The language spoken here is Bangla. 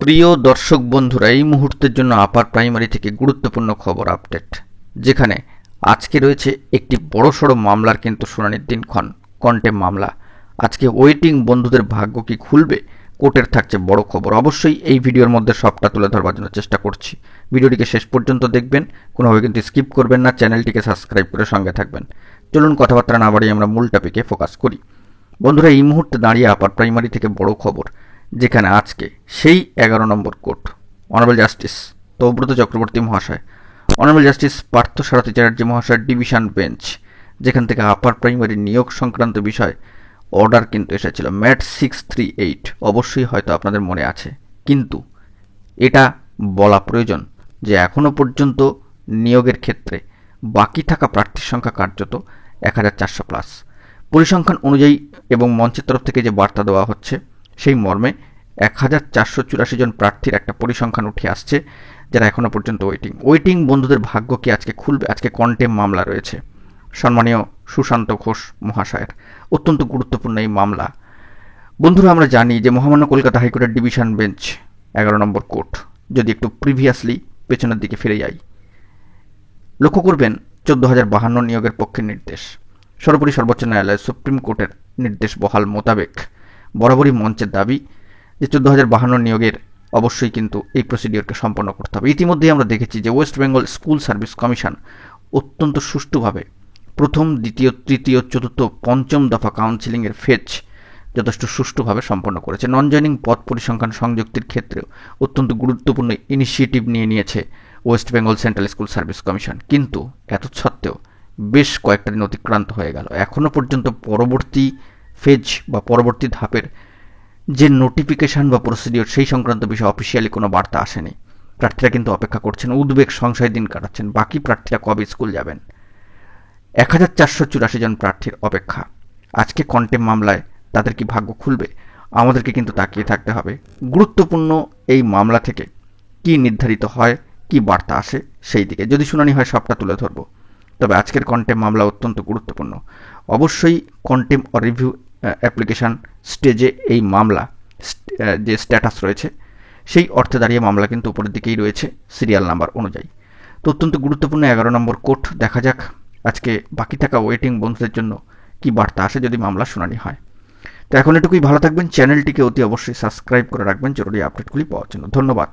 প্রিয় দর্শক বন্ধুরা, এই মুহূর্তের জন্য আপার প্রাইমারি থেকে গুরুত্বপূর্ণ খবর আপডেট, যেখানে আজকে রয়েছে একটি বড়সড় মামলার কিন্তু শুনানির দিনক্ষণ। কন্টেম মামলা। আজকে ওয়েটিং বন্ধুদের ভাগ্য কি খুলবে? কোর্টের থাকছে বড় খবর। অবশ্যই এই ভিডিওর মধ্যে সবটা তুলে ধরবার জন্য চেষ্টা করছি। ভিডিওটিকে শেষ পর্যন্ত দেখবেন, কোনোভাবে কিন্তু স্কিপ করবেন না। চ্যানেলটিকে সাবস্ক্রাইব করে সঙ্গে থাকবেন। চলুন কথাবার্তা না বাড়িয়ে আমরা মূল টপিকে ফোকাস করি। বন্ধুরা, এই মুহূর্তে দাঁড়িয়ে আপার প্রাইমারি থেকে বড় খবর, যেখানে আজকে সেই 11 নম্বর কোর্ট, অনারেবল জাস্টিস তৌব্রত চক্রবর্তী মহাশয়, অনারেবল জাস্টিস পার্থসারথী চ্যাটার্জি মহাশয়ের ডিভিশন বেঞ্চ, যেখান থেকে আপার প্রাইমারি নিয়োগ সংক্রান্ত বিষয় অর্ডার কিন্তু এসেছিল ম্যাট 638। অবশ্যই হয়তো আপনাদের মনে আছে, কিন্তু এটা বলা প্রয়োজন যে এখনও পর্যন্ত নিয়োগের ক্ষেত্রে বাকি থাকা প্রার্থীর সংখ্যা কার্যত 1400+। পরিসংখ্যান অনুযায়ী এবং মঞ্চের তরফ থেকে যে বার্তা দেওয়া হচ্ছে, সেই মর্মে 1484 জন প্রার্থীর একটা পরিসংখ্যান উঠে আসছে, যারা এখনো পর্যন্ত ওয়েটিং বন্ধুদের ভাগ্য কি আজকে খুলবে? আজকে কন্টেম মামলা রয়েছে সম্মানীয় সুশান্ত ঘোষ মহাশয়ের। অত্যন্ত গুরুত্বপূর্ণ এই মামলা। বন্ধুরা, আমরা জানি যে মহামান্য কলকাতা হাইকোর্টের ডিভিশন বেঞ্চ 11 নম্বর কোর্ট, যদি একটু প্রিভিয়াসলি পেছনের দিকে ফিরে যাই, লক্ষ্য করবেন 14,052 নিয়োগের পক্ষে নির্দেশ। সর্বোপরি সর্বোচ্চ ন্যায়ালয় সুপ্রিম কোর্টের নির্দেশ বহাল মোতাবেক বরাবরই মঞ্চের দাবি যে 14,052 নিয়োগের অবশ্যই কিন্তু এই প্রসিডিওরকে সম্পন্ন করতে হবে। ইতিমধ্যেই আমরা দেখেছি যে West Bengal school service commission অত্যন্ত সুষ্ঠুভাবে প্রথম, দ্বিতীয়, তৃতীয়, চতুর্থ, পঞ্চম দফা কাউন্সিলিংয়ের ফেজ যথেষ্ট সুষ্ঠুভাবে সম্পন্ন করেছে। নন জয়নিং পদ পরিসংখ্যান সংযুক্তির ক্ষেত্রেও অত্যন্ত গুরুত্বপূর্ণ ইনিশিয়েটিভ নিয়েছে West Bengal central school service commission. কিন্তু এত সত্ত্বেও বেশ কয়েকটা দিন অতিক্রান্ত হয়ে গেল, এখনও পর্যন্ত পরবর্তী ফেজ বা পরবর্তী ধাপের যে নোটিফিকেশন বা প্রসিডিওর, সেই সংক্রান্ত বিষয়ে অফিসিয়ালি কোনো বার্তা আসেনি। প্রার্থীরা কিন্তু অপেক্ষা করছেন, উদ্বেগ সংশয় দিন কাটাচ্ছেন। বাকি প্রার্থীরা কবে স্কুল যাবেন? 1484 জন প্রার্থীর অপেক্ষা। আজকে কন্টেম মামলায় তাদের কি ভাগ্য খুলবে? আমাদেরকে কিন্তু তাকিয়ে থাকতে হবে। গুরুত্বপূর্ণ এই মামলা থেকে কি নির্ধারিত হয়, কি বার্তা আসে সেই দিকে। যদি শুনানি হয় সবটা তুলে ধরব। তবে আজকের কন্টেম মামলা অত্যন্ত গুরুত্বপূর্ণ। অবশ্যই কন্টেম অর রিভিউ অ্যাপ্লিকেশন স্টেজে এই মামলা যে স্ট্যাটাস রয়েছে, সেই অর্থে দাঁড়িয়ে মামলা কিন্তু উপরের দিকেই রয়েছে সিরিয়াল নাম্বার অনুযায়ী। তো অত্যন্ত গুরুত্বপূর্ণ 11 নম্বর কোর্ট। দেখা যাক আজকে বাকি থাকা ওয়েটিং বন্ধুদের জন্য কি বার্তা আসে যদি মামলা শুনানি হয়। তো এখন এটুকুই। ভালো থাকবেন। চ্যানেলটিকে অতি অবশ্যই সাবস্ক্রাইব করে রাখবেন জরুরি আপডেটগুলি পাওয়ার জন্য। ধন্যবাদ।